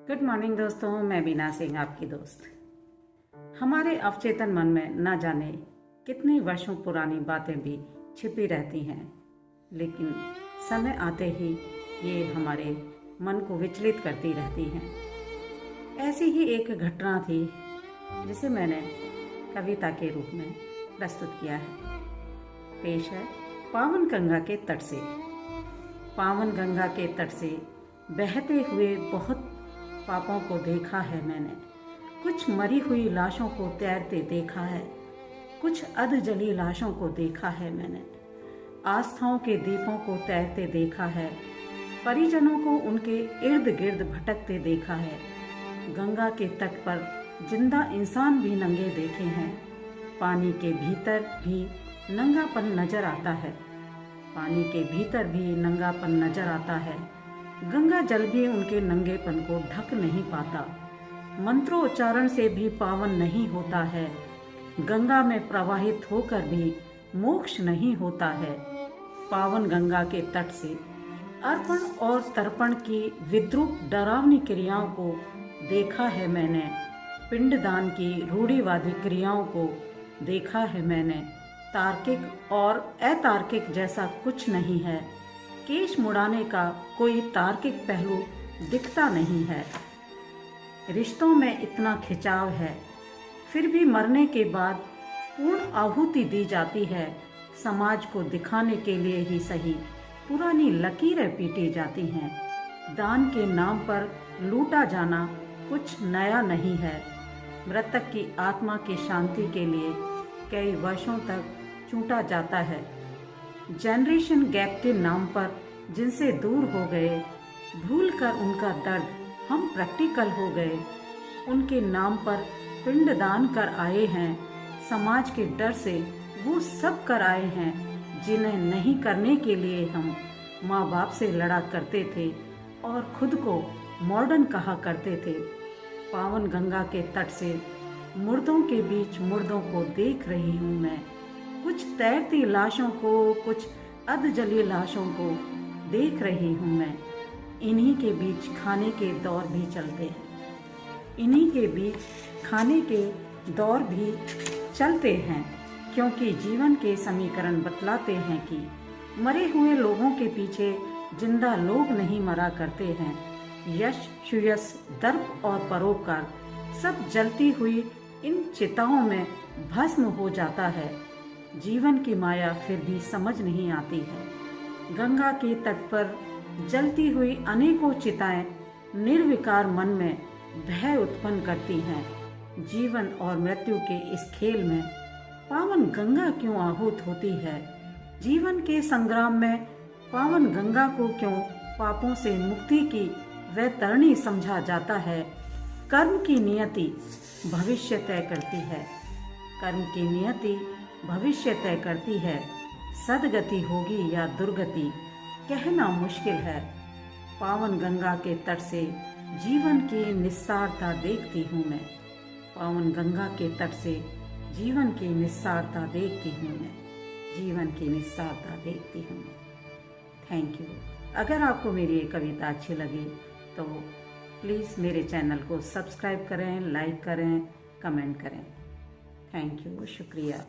Good morning दोस्तों, मैं बीना सिंह आपकी दोस्त। हमारे अवचेतन मन में न जाने कितनी वर्षों पुरानी बातें भी छिपी रहती हैं, लेकिन समय आते ही ये हमारे मन को विचलित करती रहती हैं। ऐसी ही एक घटना थी जिसे मैंने कविता के रूप में प्रस्तुत किया है। पेश है पावन गंगा के तट से। पावन गंगा के तट से बहते हुए बहुत पापों को देखा है मैंने, कुछ मरी हुई लाशों को तैरते देखा है, कुछ अध जली लाशों को देखा है मैंने, आस्थाओं के दीपों को तैरते देखा है, परिजनों को उनके इर्द गिर्द भटकते देखा है। गंगा के तट पर जिंदा इंसान भी नंगे देखे हैं। पानी के भीतर भी नंगापन नजर आता है, पानी के भीतर भी नंगापन नजर आता है। गंगा जल भी उनके नंगेपन को ढक नहीं पाता, मंत्रोच्चारण से भी पावन नहीं होता है। गंगा में प्रवाहित होकर भी मोक्ष नहीं होता है। पावन गंगा के तट से अर्पण और तर्पण की विद्रूप डरावनी क्रियाओं को देखा है मैंने, पिंडदान की रूढ़िवादी क्रियाओं को देखा है मैंने। तार्किक और अतार्किक जैसा कुछ नहीं है, केश मुड़ाने का कोई तार्किक पहलू दिखता नहीं है। रिश्तों में इतना खिंचाव है, फिर भी मरने के बाद पूर्ण आहुति दी जाती है। समाज को दिखाने के लिए ही सही पुरानी लकीरें पीटी जाती हैं। दान के नाम पर लूटा जाना कुछ नया नहीं है। मृतक की आत्मा की शांति के लिए कई वर्षों तक चूंटा जाता है। जनरेशन गैप के नाम पर जिनसे दूर हो गए, भूल कर उनका दर्द हम प्रैक्टिकल हो गए। उनके नाम पर पिंडदान कर आए हैं, समाज के डर से वो सब कर आए हैं जिन्हें नहीं करने के लिए हम माँ बाप से लड़ा करते थे और खुद को मॉडर्न कहा करते थे। पावन गंगा के तट से मुर्दों के बीच मुर्दों को देख रही हूँ मैं, कुछ तैरती लाशों को, कुछ अध जली लाशों को देख रही हूँ मैं। इन्हीं के बीच खाने के दौर भी चलते हैं, इन्हीं के बीच खाने के दौर भी चलते हैं, क्योंकि जीवन के समीकरण बतलाते हैं कि मरे हुए लोगों के पीछे जिंदा लोग नहीं मरा करते हैं। यश, सुयश, दर्प और परोपकार सब जलती हुई इन चिताओं में भस्म हो जाता है। जीवन की माया फिर भी समझ नहीं आती है। गंगा के तट पर जलती हुई अनेकों चिताएं निर्विकार मन में भय उत्पन्न करती हैं। जीवन और मृत्यु के इस खेल में पावन गंगा क्यों आहूत होती है? जीवन के संग्राम में पावन गंगा को क्यों पापों से मुक्ति की वैतरणी समझा जाता है? कर्म की नियति भविष्य तय करती है, कर्म की नियति भविष्य तय करती है। सदगति होगी या दुर्गति कहना मुश्किल है। पावन गंगा के तट से जीवन की निस्सारता देखती हूँ मैं, पावन गंगा के तट से जीवन की निस्सारता देखती हूँ मैं, जीवन की निस्सारता देखती हूँ मैं। Thank you. अगर आपको मेरी ये कविता अच्छी लगी तो प्लीज़ मेरे चैनल को सब्सक्राइब करें, लाइक करें, कमेंट करें। थैंक यू, शुक्रिया।